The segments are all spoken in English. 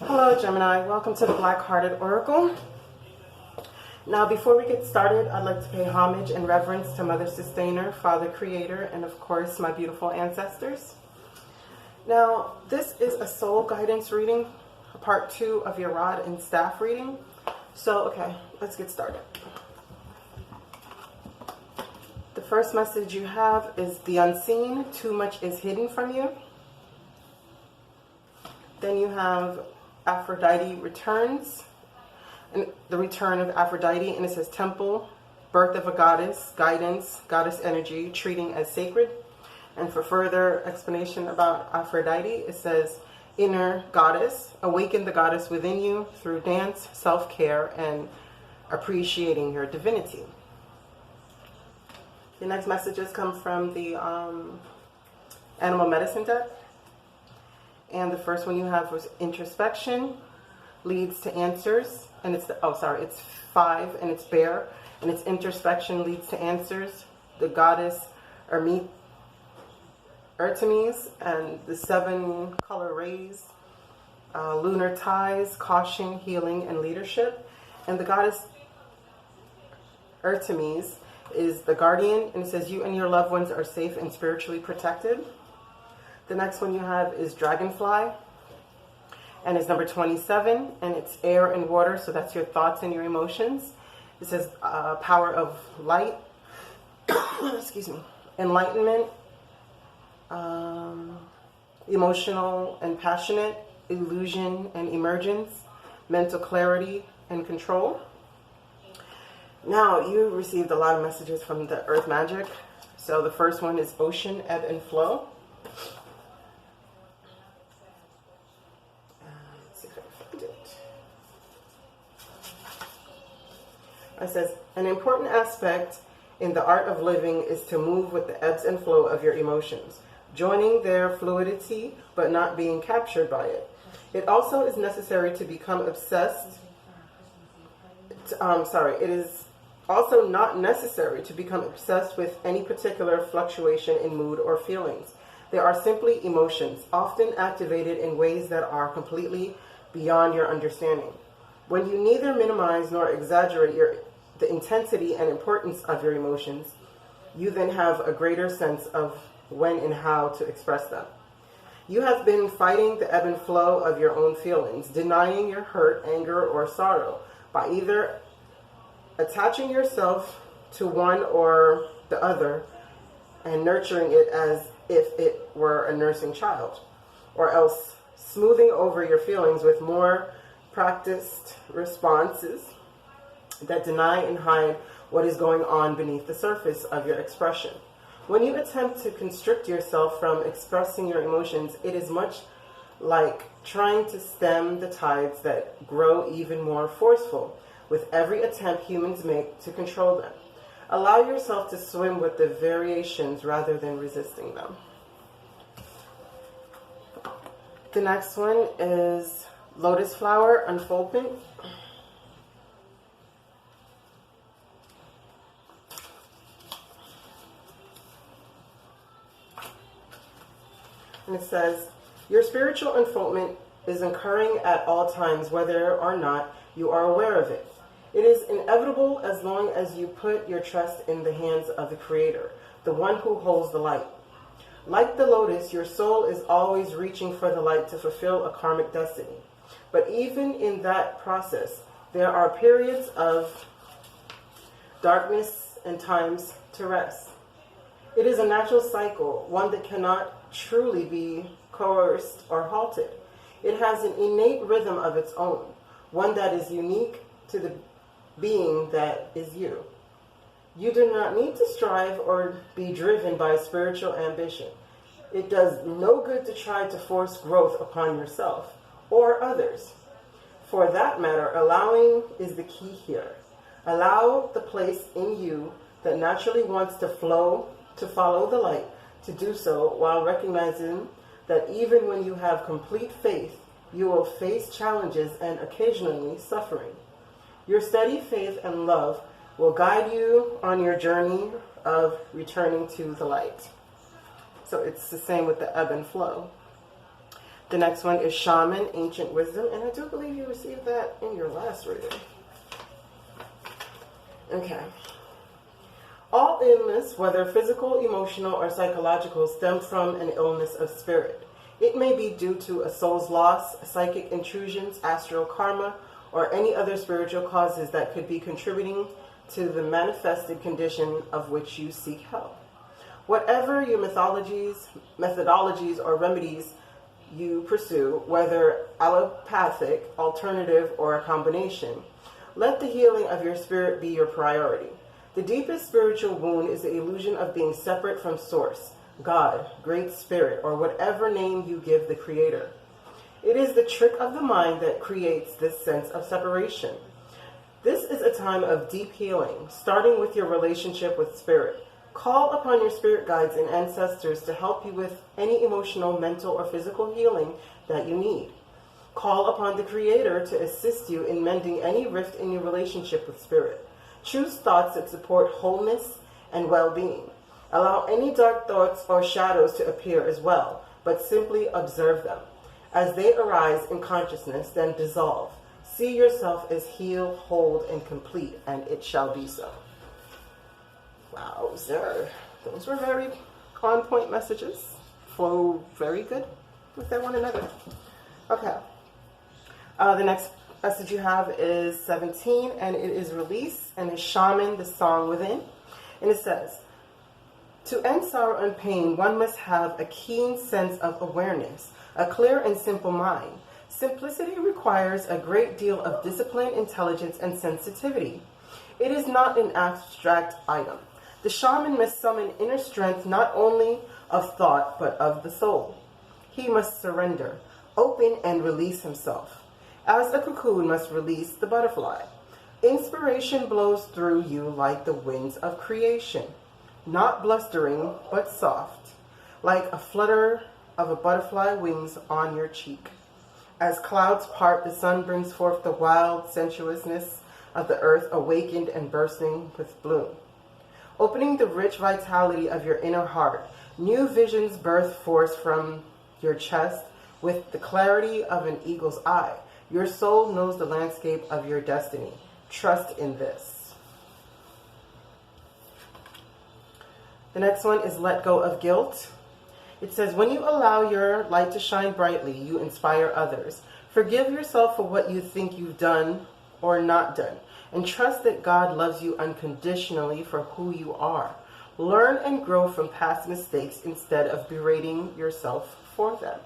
Hello Gemini, welcome to the Black-Hearted Oracle. Now before we get started, I'd like to pay homage and reverence to Mother Sustainer, Father Creator, and of course my beautiful ancestors. Now this is a soul guidance reading, part 2 of your rod and staff reading. So okay, let's get started. The first message you have is the unseen, too much is hidden from you. Then you have Aphrodite returns, and the return of Aphrodite, and it says temple, birth of a goddess, guidance, goddess energy, treating as sacred. And for further explanation about Aphrodite, it says inner goddess, awaken the goddess within you through dance, self-care, and appreciating your divinity. The next messages come from the animal medicine deck. And the first one you have was introspection leads to answers, and it's it's 5 and it's bear, and it's introspection leads to answers. The goddess Artemis and the 7 color rays, lunar ties, caution, healing, and leadership. And the goddess Artemis is the guardian, and it says you and your loved ones are safe and spiritually protected. The next one you have is Dragonfly, and it's number 27, and it's air and water, so that's your thoughts and your emotions. It says power of light, excuse me, enlightenment, emotional and passionate, illusion and emergence, mental clarity and control. Now, you received a lot of messages from the Earth Magic. So the first one is ocean, ebb and flow. It says, an important aspect in the art of living is to move with the ebbs and flow of your emotions, joining their fluidity but not being captured by it. It also is necessary to become obsessed. It is also not necessary to become obsessed with any particular fluctuation in mood or feelings. They are simply emotions, often activated in ways that are completely beyond your understanding. When you neither minimize nor exaggerate the intensity and importance of your emotions, you then have a greater sense of when and how to express them. You have been fighting the ebb and flow of your own feelings, denying your hurt, anger, or sorrow by either attaching yourself to one or the other and nurturing it as if it were a nursing child, or else smoothing over your feelings with more practiced responses that deny and hide what is going on beneath the surface of your expression. When you attempt to constrict yourself from expressing your emotions, it is much like trying to stem the tides that grow even more forceful with every attempt humans make to control them. Allow yourself to swim with the variations rather than resisting them. The next one is Lotus Flower Unfoldment. And it says, your spiritual unfoldment is occurring at all times, whether or not you are aware of it. It is inevitable as long as you put your trust in the hands of the Creator, the one who holds the light. Like the lotus, your soul is always reaching for the light to fulfill a karmic destiny. But even in that process, there are periods of darkness and times to rest. It is a natural cycle, one that cannot truly be coerced or halted. It has an innate rhythm of its own, one that is unique to the being that is you. You do not need to strive or be driven by spiritual ambition. It does no good to try to force growth upon yourself or others. For that matter, allowing is the key here. Allow the place in you that naturally wants to follow the light, to do so while recognizing that even when you have complete faith, you will face challenges and occasionally suffering. Your steady faith and love will guide you on your journey of returning to the light. So it's the same with the ebb and flow. The next one is Shaman, Ancient Wisdom, and I do believe you received that in your last reading. Okay. All illness, whether physical, emotional, or psychological, stems from an illness of spirit. It may be due to a soul's loss, psychic intrusions, astral karma, or any other spiritual causes that could be contributing to the manifested condition of which you seek help. Whatever your methodologies, or remedies you pursue, whether allopathic, alternative, or a combination, let the healing of your spirit be your priority. The deepest spiritual wound is the illusion of being separate from Source, God, Great Spirit, or whatever name you give the Creator. It is the trick of the mind that creates this sense of separation. This is a time of deep healing, starting with your relationship with Spirit. Call upon your spirit guides and ancestors to help you with any emotional, mental, or physical healing that you need. Call upon the Creator to assist you in mending any rift in your relationship with Spirit. Choose thoughts that support wholeness and well-being. Allow any dark thoughts or shadows to appear as well, but simply observe them. As they arise in consciousness, then dissolve. See yourself as healed, whole, and complete, and it shall be so. Wow, sir. Those were very on-point messages. Flow very good with one another. Okay. The next message you have is 17, and it is Release, and it's Shaman, the Song Within. And it says, to end sorrow and pain, one must have a keen sense of awareness, a clear and simple mind. Simplicity requires a great deal of discipline, intelligence, and sensitivity. It is not an abstract item. The shaman must summon inner strength not only of thought, but of the soul. He must surrender, open, and release himself. As a cocoon must release the butterfly. Inspiration blows through you like the winds of creation, not blustering, but soft, like a flutter of a butterfly wings on your cheek. As clouds part, the sun brings forth the wild sensuousness of the earth, awakened and bursting with bloom. Opening the rich vitality of your inner heart, new visions birth forth from your chest with the clarity of an eagle's eye. Your soul knows the landscape of your destiny. Trust in this. The next one is Let Go of Guilt. It says, when you allow your light to shine brightly, you inspire others. Forgive yourself for what you think you've done or not done, and trust that God loves you unconditionally for who you are. Learn and grow from past mistakes instead of berating yourself for them.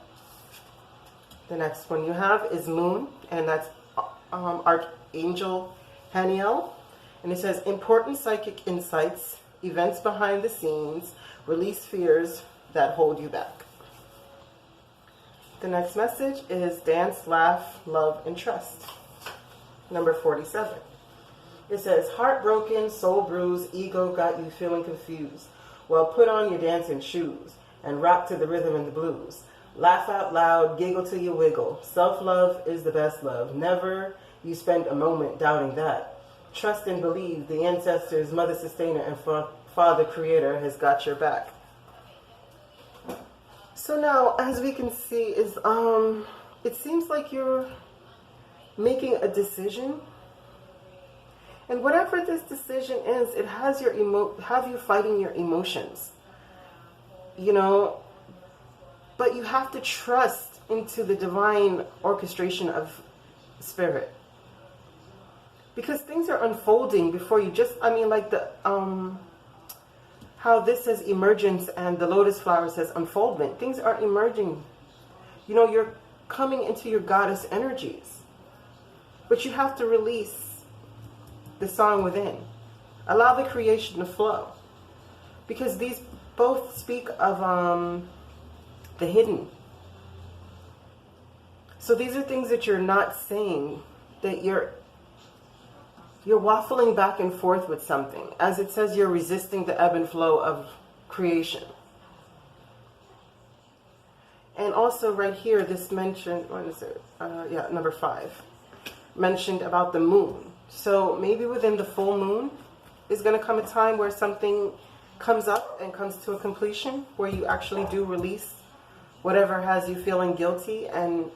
The next one you have is Moon, and that's Archangel Haniel. And it says, important psychic insights, events behind the scenes, release fears that hold you back. The next message is Dance, Laugh, Love, and Trust. Number 47. It says, heartbroken, soul bruised, ego got you feeling confused. Well, put on your dancing shoes and rock to the rhythm and the blues. Laugh out loud, giggle till you wiggle. Self-love is the best love. Never you spend a moment doubting that. Trust and believe the ancestors, Mother Sustainer, and Father Creator has got your back. So now, as we can see, it seems like you're making a decision. And whatever this decision is, it has have you fighting your emotions. You know, but you have to trust into the divine orchestration of Spirit. Because things are unfolding before you. Like the how this says emergence and the lotus flower says unfoldment. Things are emerging. You know, you're coming into your goddess energies. But you have to release the song within. Allow the creation to flow. Because these both speak of the hidden. So these are things that you're not saying, that you're waffling back and forth with something. As it says, you're resisting the ebb and flow of creation. And also right here, this mentioned, what is it? Number 5. Mentioned about the moon. So maybe within the full moon is going to come a time where something comes up and comes to a completion, where you actually do release whatever has you feeling guilty and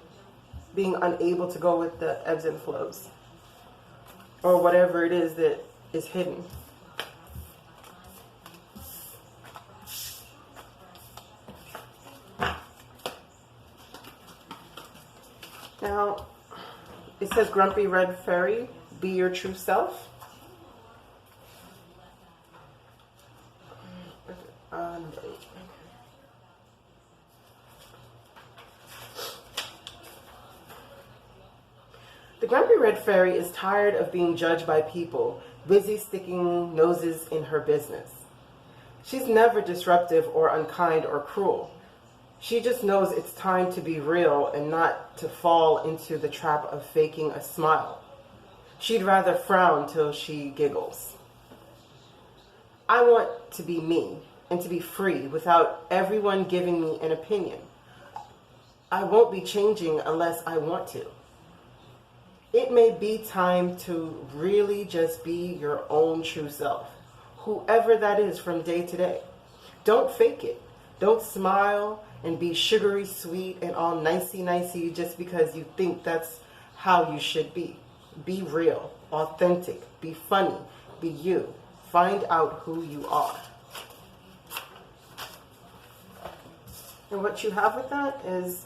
being unable to go with the ebbs and flows, or whatever it is that is hidden. Now, it says, Grumpy Red Fairy, be your true self. The Grumpy Red Fairy is tired of being judged by people, busy sticking noses in her business. She's never disruptive or unkind or cruel. She just knows it's time to be real and not to fall into the trap of faking a smile. She'd rather frown till she giggles. I want to be me and to be free without everyone giving me an opinion. I won't be changing unless I want to. It may be time to really just be your own true self, whoever that is from day to day. Don't fake it. Don't smile and be sugary sweet and all nicey just because you think that's how you should be. Be real, authentic, be funny, be you. Find out who you are. And what you have with that is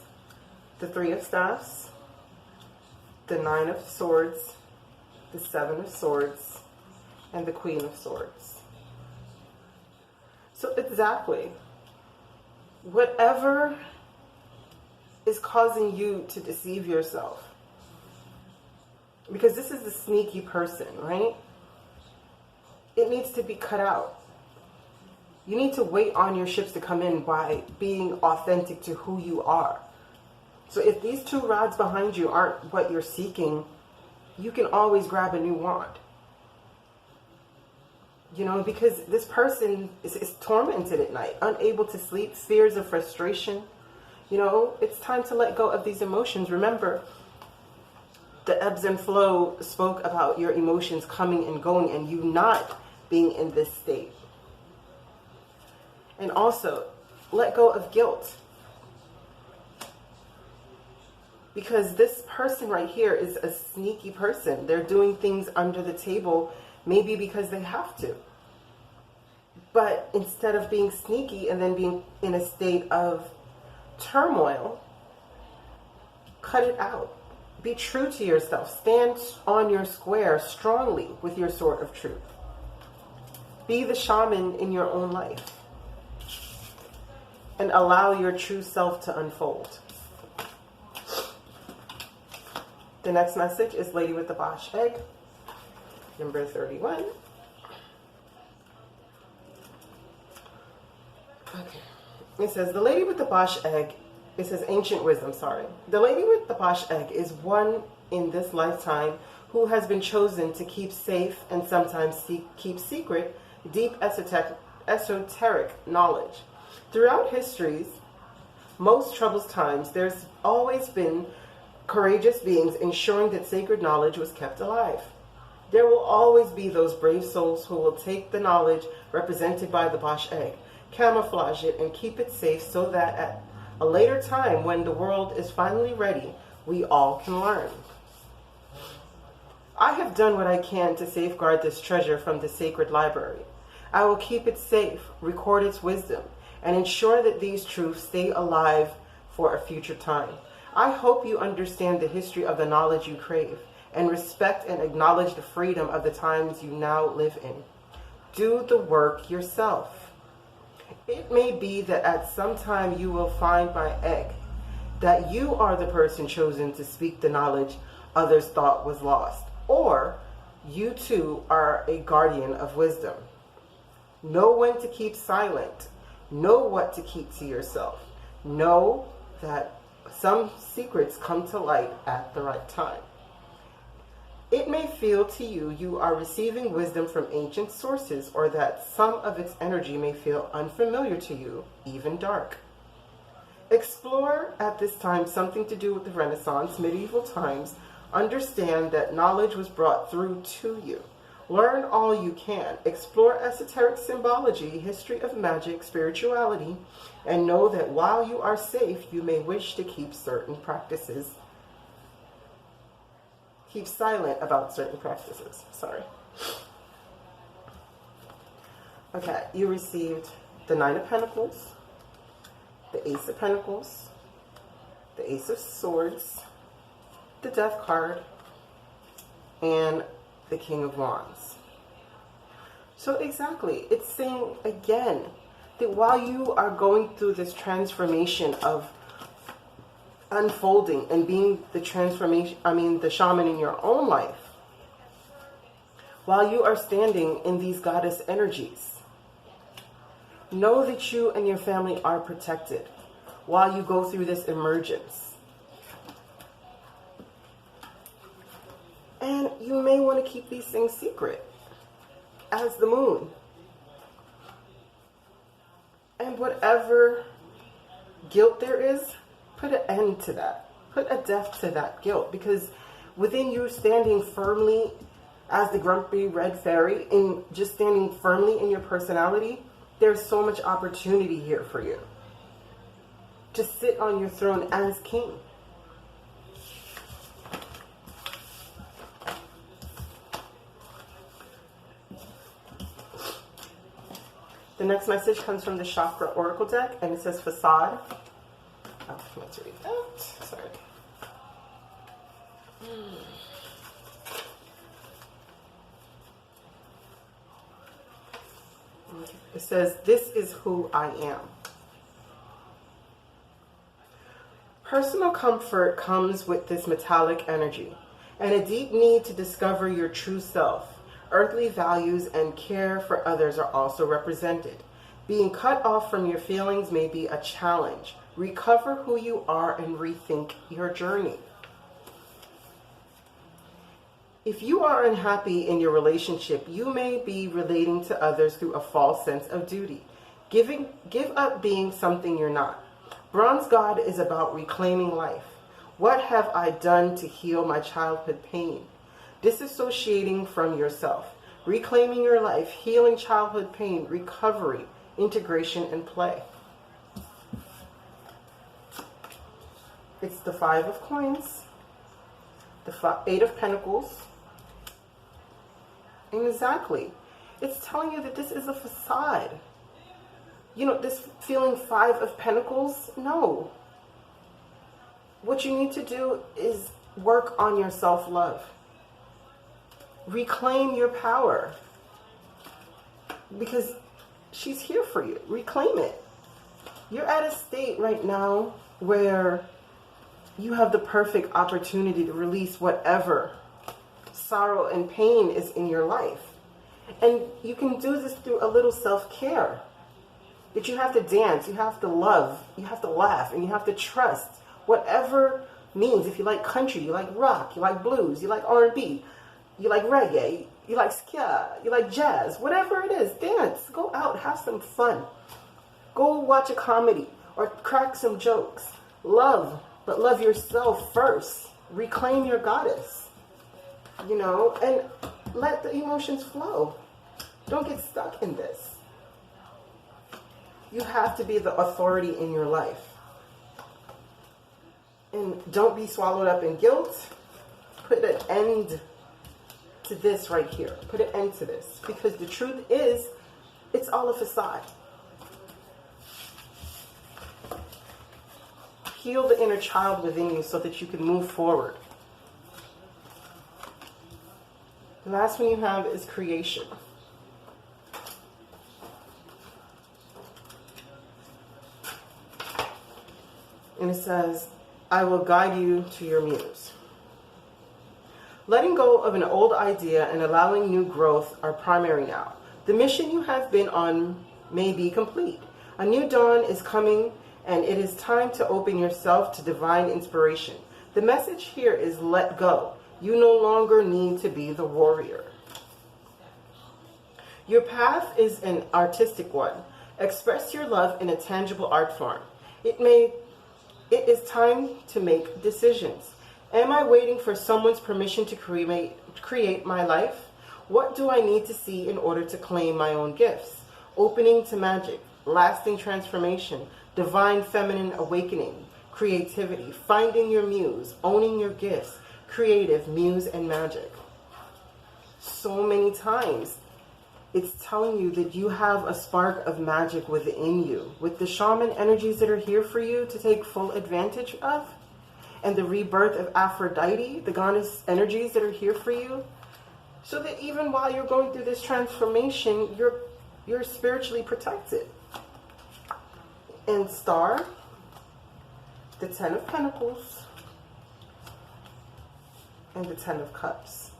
the Three of Staffs, the Nine of Swords, the Seven of Swords, and the Queen of Swords. So exactly, whatever is causing you to deceive yourself, because this is the sneaky person, right? It needs to be cut out. You need to wait on your ships to come in by being authentic to who you are. So if these two rods behind you aren't what you're seeking, you can always grab a new wand. You know, because this person is tormented at night, unable to sleep, fears of frustration. You know, it's time to let go of these emotions. Remember, the ebbs and flow spoke about your emotions coming and going and you not being in this state. And also, let go of guilt. Because this person right here is a sneaky person. They're doing things under the table, maybe because they have to. But instead of being sneaky and then being in a state of turmoil, cut it out. Be true to yourself. Stand on your square strongly with your sword of truth. Be the shaman in your own life. And allow your true self to unfold. The next message is Lady with the Bosch Egg, number 31. Okay. It says, the Lady with the Bosch Egg, it says ancient wisdom, sorry. The Lady with the Bosch Egg is one in this lifetime who has been chosen to keep safe and sometimes keep secret deep esoteric knowledge. Throughout histories, most troublous times, there's always been courageous beings ensuring that sacred knowledge was kept alive. There will always be those brave souls who will take the knowledge represented by the Bosch Egg, camouflage it, and keep it safe so that at a later time, when the world is finally ready, we all can learn. I have done what I can to safeguard this treasure from the sacred library. I will keep it safe, record its wisdom, and ensure that these truths stay alive for a future time. I hope you understand the history of the knowledge you crave and respect and acknowledge the freedom of the times you now live in. Do the work yourself. It may be that at some time you will find my egg, that you are the person chosen to speak the knowledge others thought was lost, or you too are a guardian of wisdom. Know when to keep silent. Know what to keep to yourself. Know that some secrets come to light at the right time. It may feel to you you are receiving wisdom from ancient sources, or that some of its energy may feel unfamiliar to you, even dark. Explore at this time something to do with the Renaissance, medieval times. Understand that knowledge was brought through to you. Learn all you can. Explore esoteric symbology, history of magic, spirituality, and know that while you are safe, you may wish to keep certain practices. Keep silent about certain practices. Sorry. Okay, you received the Nine of Pentacles, the Ace of Pentacles, the Ace of Swords, the Death card, and the King of Wands. So exactly, it's saying again that while you are going through this transformation of unfolding and being the the shaman in your own life, while you are standing in these goddess energies, know that you and your family are protected while you go through this emergence. And you may want to keep these things secret as the moon. And whatever guilt there is, put an end to that. Put a death to that guilt. Because within you standing firmly as the grumpy red fairy, in just standing firmly in your personality, there's so much opportunity here for you to sit on your throne as king. The next message comes from the Chakra Oracle deck, and it says facade. Oh, I meant to read that. Sorry. It says, this is who I am. Personal comfort comes with this metallic energy and a deep need to discover your true self. Earthly values and care for others are also represented. Being cut off from your feelings may be a challenge. Recover who you are and rethink your journey. If you are unhappy in your relationship, you may be relating to others through a false sense of duty. Give up being something you're not. Bronze God is about reclaiming life. What have I done to heal my childhood pain? Disassociating from yourself. Reclaiming your life. Healing childhood pain. Recovery. Integration and play. It's the Five of Coins. The Eight of Pentacles. Exactly. It's telling you that this is a facade. You know, this feeling Five of Pentacles, no. What you need to do is work on your self-love. Reclaim your power. Because she's here for you. Reclaim it. You're at a state right now where you have the perfect opportunity to release whatever sorrow and pain is in your life. And you can do this through a little self-care. That you have to dance, you have to love, you have to laugh, and you have to trust. Whatever means, if you like country, you like rock, you like blues, you like R&B, you like reggae, you like ska, you like jazz, whatever it is, dance, go out, have some fun. Go watch a comedy or crack some jokes. Love, but love yourself first. Reclaim your goddess, you know, and let the emotions flow. Don't get stuck in this. You have to be the authority in your life. And don't be swallowed up in guilt. Put an end to this right here. Put an end to this. Because the truth is, it's all a facade. Heal the inner child within you so that you can move forward. The last one you have is creation. And it says, I will guide you to your muse. Letting go of an old idea and allowing new growth are primary now. The mission you have been on may be complete. A new dawn is coming, and it is time to open yourself to divine inspiration. The message here is let go. You no longer need to be the warrior. Your path is an artistic one. Express your love in a tangible art form. It is time to make decisions. Am I waiting for someone's permission to create my life? What do I need to see in order to claim my own gifts? Opening to magic, lasting transformation, divine feminine awakening, creativity, finding your muse, owning your gifts, creative, muse, and magic. So many times, it's telling you that you have a spark of magic within you, with the shaman energies that are here for you to take full advantage of, and the rebirth of Aphrodite, the goddess energies that are here for you, so that even while you're going through this transformation, you're spiritually protected. And Star, the Ten of Pentacles, and the Ten of Cups.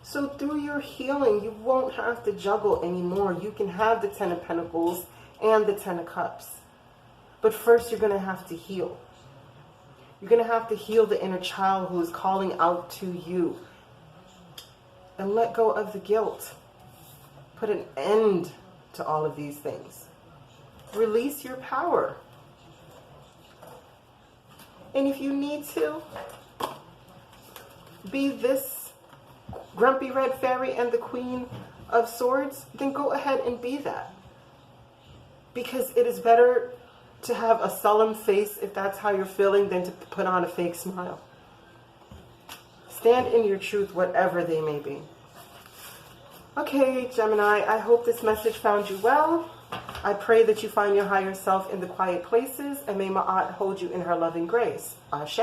So through your healing, you won't have to juggle anymore. You can have the Ten of Pentacles and the Ten of Cups. But first, you're going to have to heal. You're going to have to heal the inner child who is calling out to you. And let go of the guilt. Put an end to all of these things. Release your power. And if you need to, be this grumpy red fairy and the Queen of Swords, then go ahead and be that. Because it is better to have a sullen face if that's how you're feeling than to put on a fake smile. Stand in your truth, whatever they may be. Okay, Gemini, I hope this message found you well. I pray that you find your higher self in the quiet places, and may Ma'at hold you in her loving grace. Ashe.